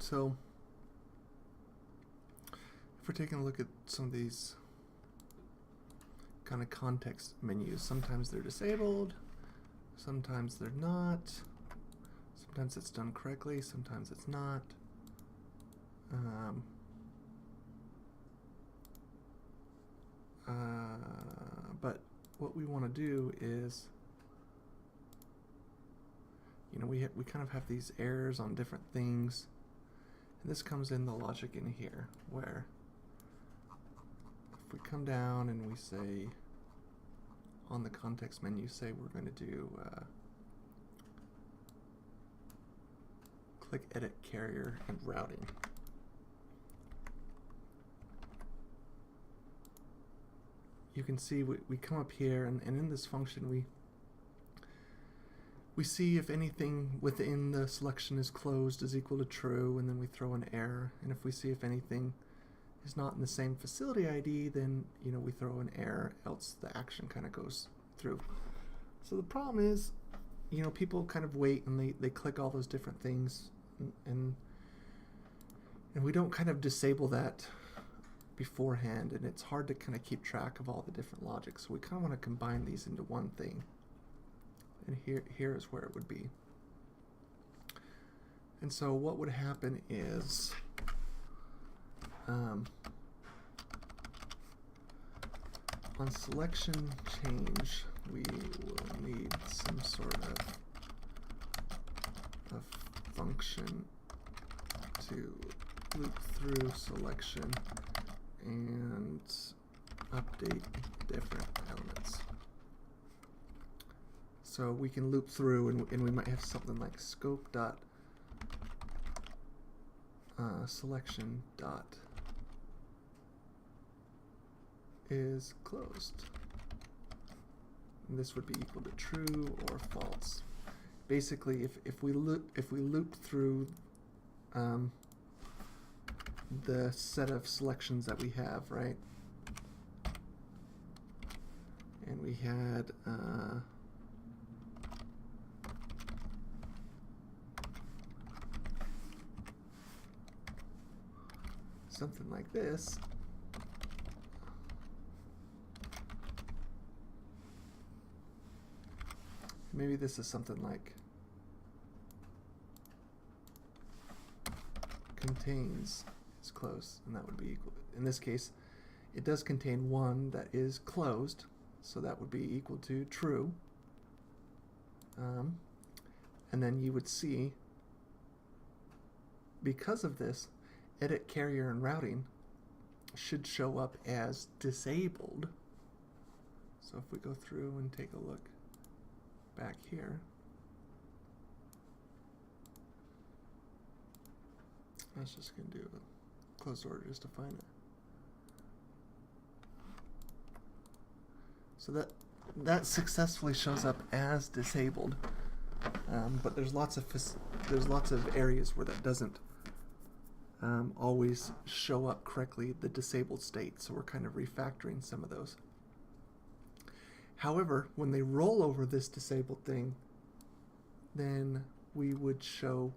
So if we're taking a look at some of these kind of context menus, sometimes they're disabled, sometimes they're not, sometimes it's done correctly, sometimes it's not. But what we want to do is, we kind of have these errors on different things, and this comes in the logic in here, where if we come down and we say on the context menu, say we're going to do click edit carrier and routing. You can see we come up here, and in this function we see if anything within the selection is closed is equal to true, and then we throw an error. And if we see if anything is not in the same facility ID, then we throw an error, else the action kind of goes through. So the problem is, people kind of wait and they click all those different things, and we don't kind of disable that beforehand, and it's hard to kind of keep track of all the different logics. So we kind of want to combine these into one thing, and here is where it would be. And so what would happen is on selection change, we will need some sort of function to loop through selection and update different elements. So we can loop through, and we might have something like scope dot selection dot is closed. And this would be equal to true or false. Basically, if we loop through the set of selections that we have, right? And we had something like this. Maybe this is something like contains is closed, and that would be equal. In this case, it does contain one that is closed, so that would be equal to true. And then you would see, because of this, edit carrier and routing should show up as disabled. So if we go through and take a look back here, I was just going to do a closed order just to find it. So that successfully shows up as disabled, but there's lots of areas where that doesn't always show up correctly, the disabled state. So we're kind of refactoring some of those. However, when they roll over this disabled thing, then we would show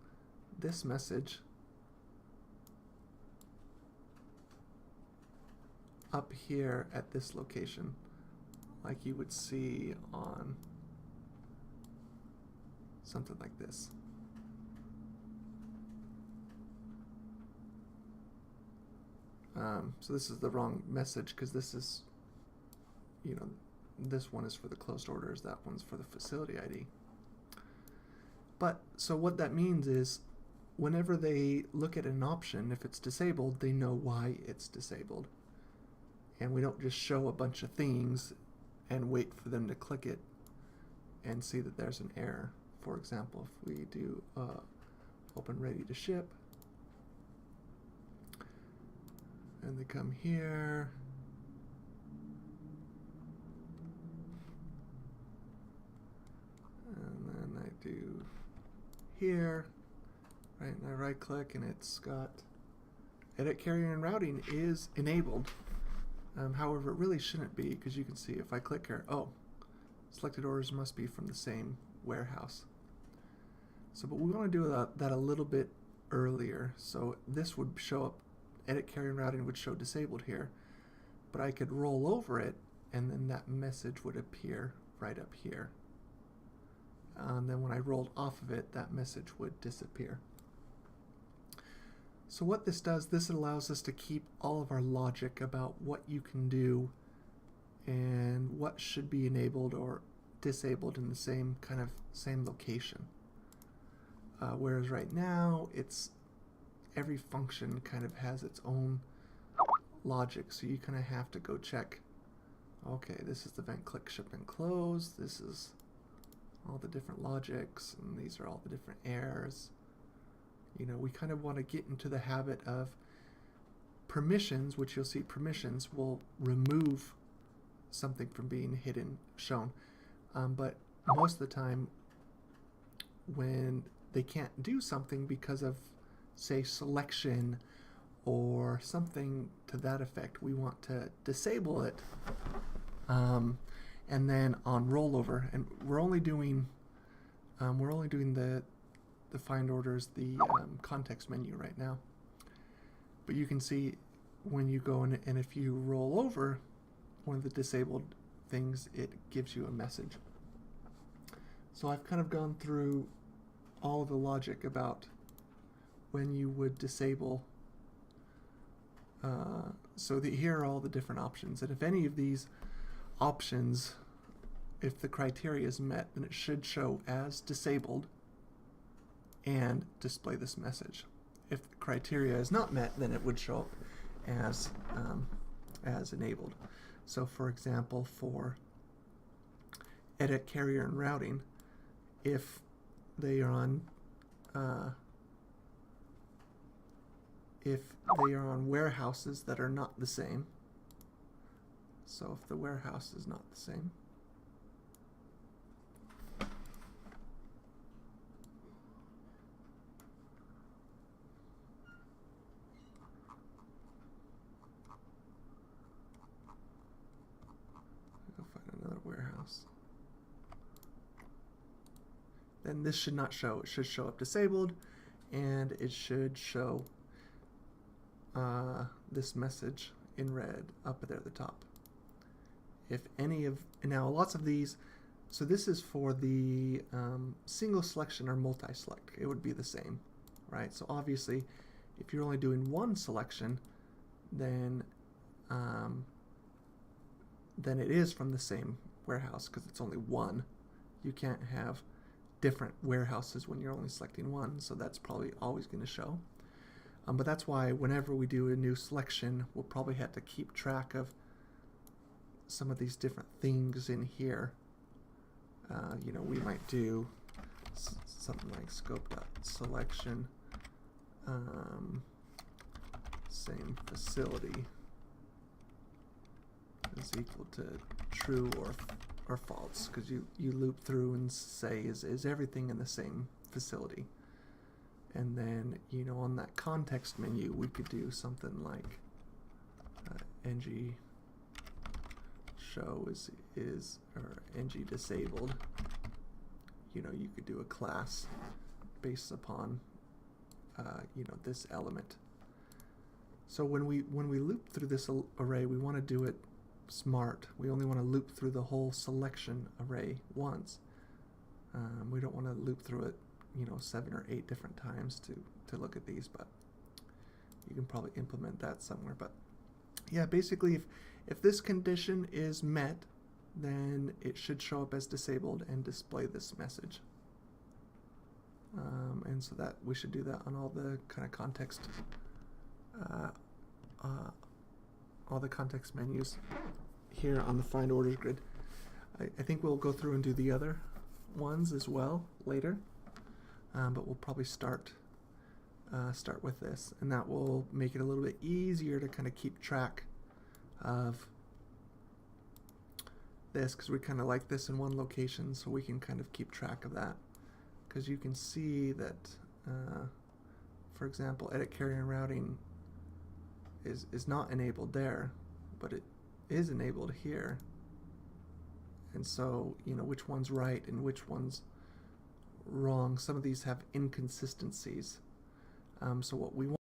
this message up here at this location, like you would see on something like this. So this is the wrong message, because this is, this one is for the closed orders, that one's for the facility ID. But so what that means is, whenever they look at an option, if it's disabled, they know why it's disabled. And we don't just show a bunch of things and wait for them to click it and see that there's an error. For example, if we do open ready to ship, and they come here, and then I do here, right, and I right click, and it's got edit carrier and routing is enabled. However, it really shouldn't be, because you can see if I click here, oh, selected orders must be from the same warehouse. So, but we want to do that a little bit earlier. So this would show up, edit carrier and routing would show disabled here, but I could roll over it and then that message would appear right up here. And then when I rolled off of it, that message would disappear. So what this does, this allows us to keep all of our logic about what you can do and what should be enabled or disabled in the same location. Whereas right now, every function kind of has its own logic, so you kind of have to go check, okay, this is the event click, ship, and close, this is all the different logics, and these are all the different errors. You know, we kind of want to get into the habit of permissions, which you'll see permissions will remove something from being shown. But most of the time, when they can't do something because of, say, selection or something to that effect, we want to disable it. And then on rollover, and we're only doing the find orders, the context menu right now. But you can see when you go in, and if you roll over one of the disabled things, it gives you a message. So I've kind of gone through all the logic about when you would disable. So here are all the different options, and if any of these options, if the criteria is met, then it should show as disabled and display this message. If the criteria is not met, then it would show up as enabled. So for example, for edit carrier and routing, if they are on warehouses that are not the same, so if the warehouse is not the same, go find another warehouse, then this should not show. It should show up disabled, and it should show this message in red up there at the top. If any of, now lots of these, so this is for the single selection or multi-select, it would be the same, right? So obviously, if you're only doing one selection, then it is from the same warehouse because it's only one. You can't have different warehouses when you're only selecting one, so that's probably always going to show. But that's why whenever we do a new selection, we'll probably have to keep track of some of these different things in here. You know, we might do something like scope.selection, same facility is equal to true or false, because you loop through and say, is everything in the same facility? And then, you know, on that context menu, we could do something like ng show is or ng disabled. You know, you could do a class based upon you know, this element. So when we loop through this array, we want to do it smart. We only want to loop through the whole selection array once. We don't want to loop through it, you know, 7 or 8 different times to look at these, but you can probably implement that somewhere. But yeah, basically if this condition is met, then it should show up as disabled and display this message. And so that we should do that on all the kind of context, all the context menus here on the find orders grid. I think we'll go through and do the other ones as well later, but we'll probably start with this, and that will make it a little bit easier to kind of keep track of this, because we kind of like this in one location, so we can kind of keep track of that. Because you can see that, for example, edit carrier and routing is not enabled there, but it is enabled here. And so, you know, which one's right and which one's wrong. Some of these have inconsistencies. So what we want